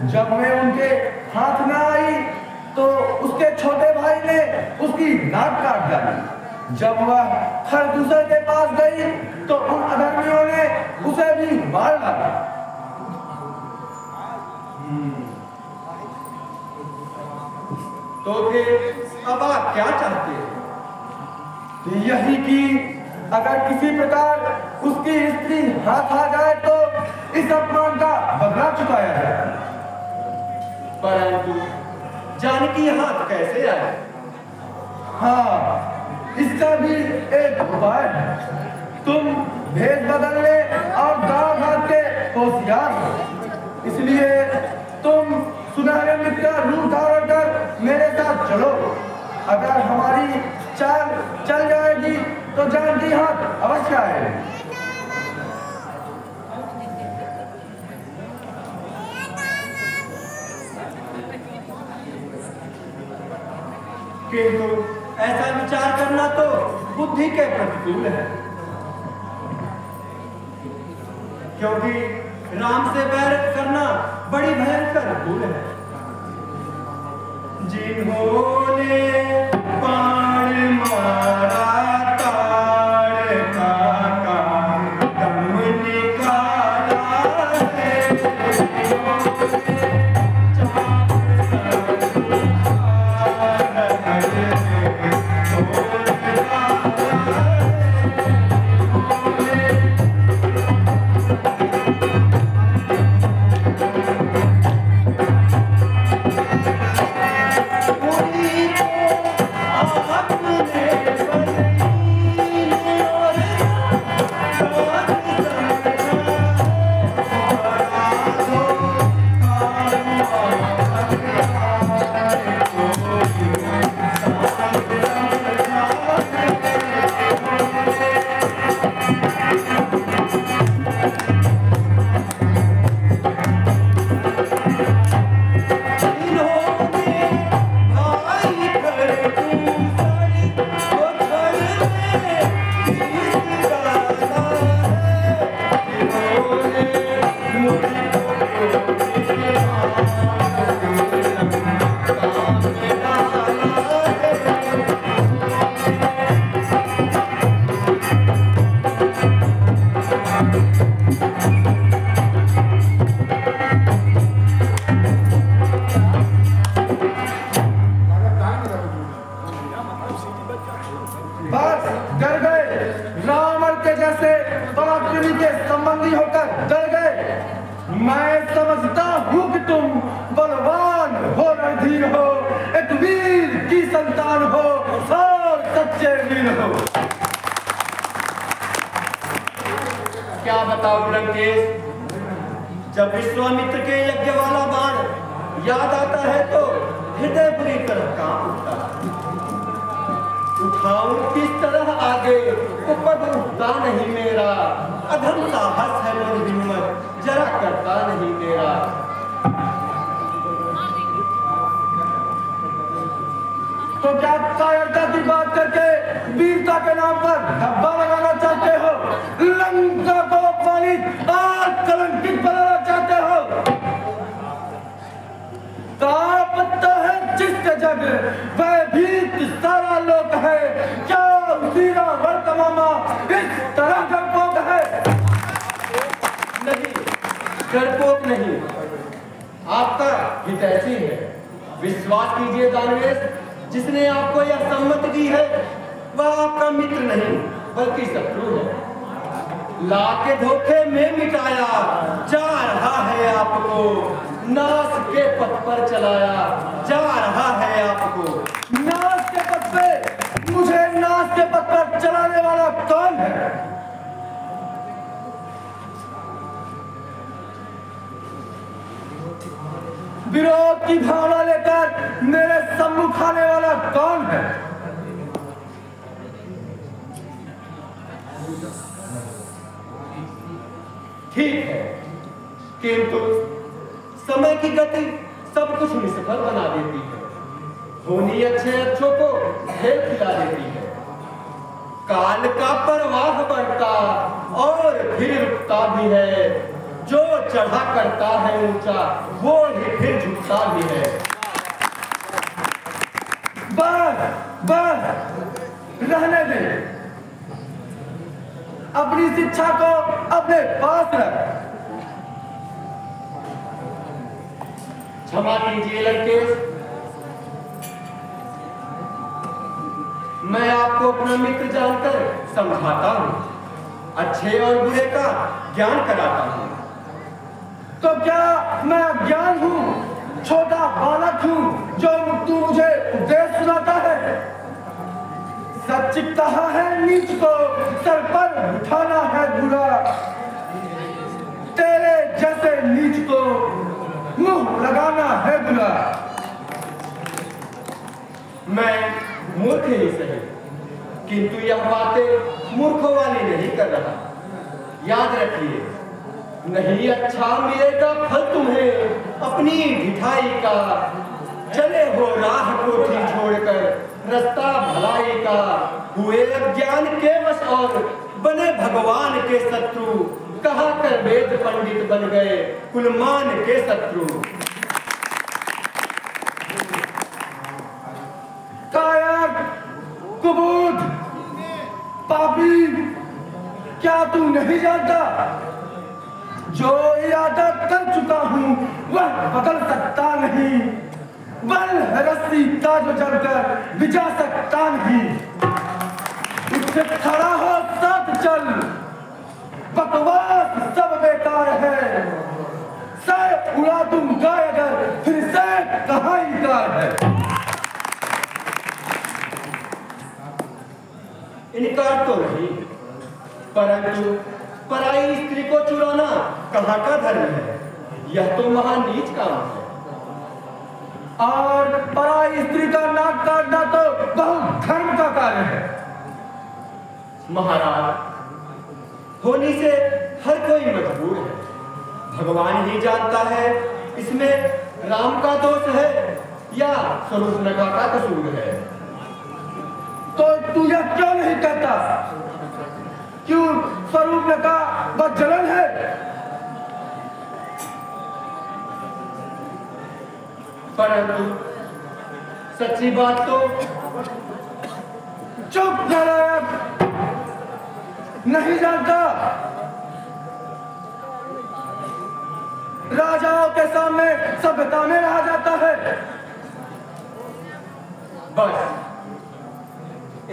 जब मैं उनके हाथ में आई तो उसके छोटे भाई ने उसकी नाक काट डाली। जब वह खरदूसर के पास गई तो उन अधर्मियों ने उसे भी मार डाला। तो फिर अब आप क्या चाहते हैं? यही कि अगर किसी प्रकार उसकी स्त्री हाथ आ जाए तो इस अपमान का बदला चुकाया जाए। परंतु जानकी हाथ कैसे आए? हाँ, इसका भी एक उपाय है। तुम भेष बदल ले और गांव घाट के होशियार हो, इसलिए तुम सुनहरे मित्र का रूप धारण कर मेरे साथ चलो। अगर हमारी चाल चल जाएगी तो जानकी हाथ अवश्य आएगी। किंतु ऐसा विचार करना तो बुद्धि के प्रतिकूल है, क्योंकि राम से बैर करना बड़ी भयंकर भूल है। जिन्होंने बाण मारा ताड़ का दम निकाला है, जब विश्वामित्र के यज्ञ वाला बाण याद आता है तो हृदय बुरी तरह कांप उठता है। उठाऊं किस तरह आगे, उपद उठता नहीं मेरा, अधम साहस है मेरी हिम्मत, जरा करता नहीं मेरा। तो क्या कायरता की बात करके वीरता के नाम पर धब्बा लगाना चाहते हो? लंका को अपमानित और कलंकित बनाना चाहते हो? कहाँ पता है जिसके जग भयभीत सारा लोक है, क्या वीरा वर्तमामा इस तरह डरपोक है? नहीं, डरपोक नहीं, आपका हितैषी है। विश्वास कीजिए दानवेश, जिसने आपको यह सम्मति दी है वह आपका मित्र नहीं बल्कि शत्रु है। लाके धोखे में मिटाया जा रहा है आपको, नाश के पथ पर चलाया जा रहा है आपको। नाश के पथ पे? मुझे नाश के पथ पर चलाने वाला कौन है? विरोध की भावना लेकर मेरे सम्मुख आने वाला कौन है? ठीक है, किंतु समय की गति सब कुछ निष्फल बना देती है। होनी अच्छे अच्छों को खेल खिला देती है। काल का प्रवाह बढ़ता और फिर रुकता भी है, जो चढ़ा करता है ऊंचा वो ही फिर झुकता भी है। बस बस रहने दे, अपनी शिक्षा को अपने पास रख। क्षमा कीजिए लंकेश, मैं आपको अपना मित्र जानकर समझाता हूँ, अच्छे और बुरे का ज्ञान कराता हूँ। तो क्या मैं अज्ञान हूँ, छोटा बालक हूँ जो तू मुझे उपदेश सुनाता है? सच कहा है नीच को सर पर उठाना है बुरा, तेरे जैसे नीच को मुंह लगाना है बुरा। मैं मूर्ख ही सही, किंतु यह बातें मूर्खों वाली नहीं कर रहा। याद रखिए, नहीं अच्छा मिलेगा फल तुम्हें अपनी ढिठाई का। चले हो राह कोठी छोड़कर रास्ता भलाई का, हुए अज्ञान के वश और बने भगवान के शत्रु। कहा कर वेद पंडित बन गए कुलमान के शत्रु। कायर, कुबूत, पापी, क्या तू नहीं जानता जो इरादा कर चुका हूँ वह बदल सकता नहीं। बल है रस्सी का जो जलकर बिजा सकता नहीं। उससे खड़ा हो साथ चल, बकवास सब बेकार है। सर उड़ा दूंगा अगर फिर से कहाँ इनकार है। इनकार तो नहीं, परंतु पराई स्त्री को चुराना कहाँ का धर्म है? यह तो महानीच काम है। और पराई स्त्री का नाक काटना तो बहुत धर्म का कार्य है। महाराज, होने से हर कोई मजबूर है। भगवान ही जानता है इसमें राम का दोष है या स्वरूपनखा का कसूर है। तो तू यह क्यों नहीं कहता? क्यों स्वरूपनखा बदजलन है? परंतु सच्ची बात तो चुप कर, नहीं जानता। राजाओं के सामने सभ्यता में रहा जाता है। बस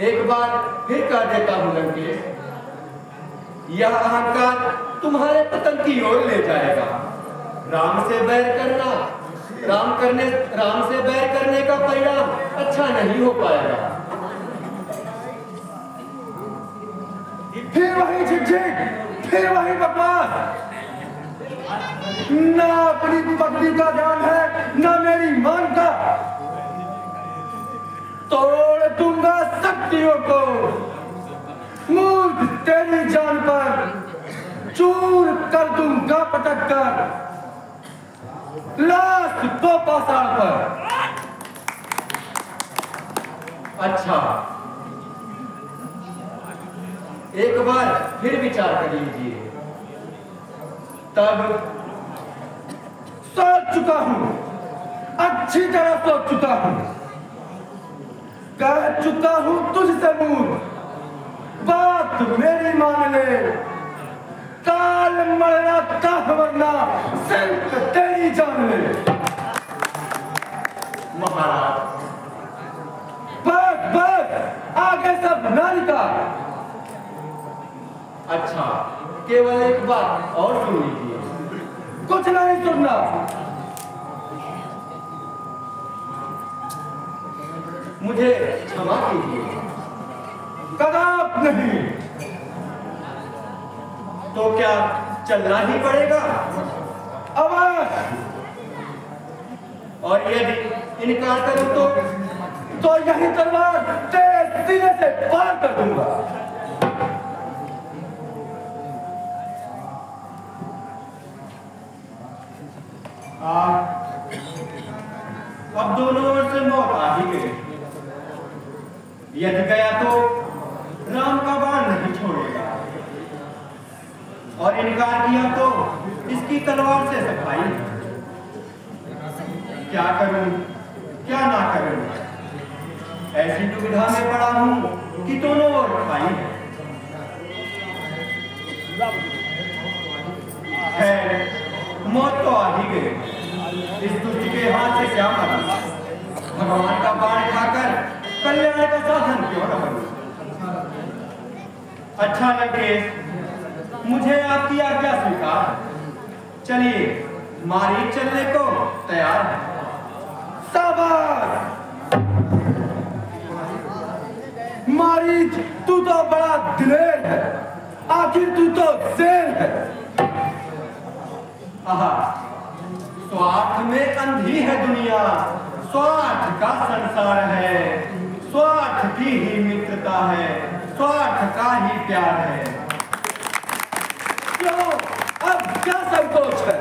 एक बार फिर कह देता हूं लंकेश, यह अहंकार तुम्हारे पतन की ओर ले जाएगा। राम से बैर करने का परिणाम अच्छा नहीं हो पाएगा। फिर वही झिकझिक, फिर वही बकवास। ना अपनी पत्नी का ध्यान है ना मेरी मान का। तोड़ दूंगा शक्तियों को, मूर्ख तेरी जान पर चूर कर दूंगा पटक कर, लाश को पासार पर। अच्छा, एक बार फिर विचार कर लीजिए। तब सोच चुका हूं, अच्छी तरह सोच चुका हूं, कह चुका हूं तुझसे मूर्ख, बात मेरी मान ले। काल मरना काह वरना सिर्फ तेरी जान ले। महाराज, बस बस, आगे सब नारिका। अच्छा, केवल एक बात और सुन लीजिए। कुछ नहीं सुनना। मुझे क्षमा कीजिए। कदाप नहीं। तो क्या चलना ही पड़ेगा? अवश्य। और यदि इनकार करूं तो यही तलवार तेरे सीने से पार कर दूंगा। अब दोनों ओर से मौत आ ही गई। यदि गया तो राम का बाण नहीं छोड़ेगा, और इनकार किया तो इसकी तलवार से सफाई। क्या करूं क्या ना करूं, ऐसी दुविधा में पड़ा हूं कि दोनों ओर खाई है। खैर मौत तो आ ही गई, इस दुष्ट के हाथ से क्या मरा। भगवान का बाण खाकर कल्याण का साधन क्यों न बनूं। अच्छा लंकेश, मुझे आपकी आज्ञा स्वीकार। चलिए मारीच चलने को तैयार है। शाबाश मारीच, तू तो बड़ा दिलेर है, आखिर तू तो शेर है। आहा, स्वार्थ में अंधी है दुनिया, स्वार्थ का संसार है, स्वार्थ की ही मित्रता है, स्वार्थ का ही प्यार है। क्यों, अब क्या संकोच है?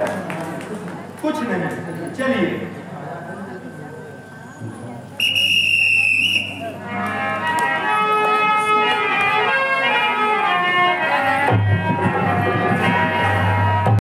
कुछ नहीं, चलिए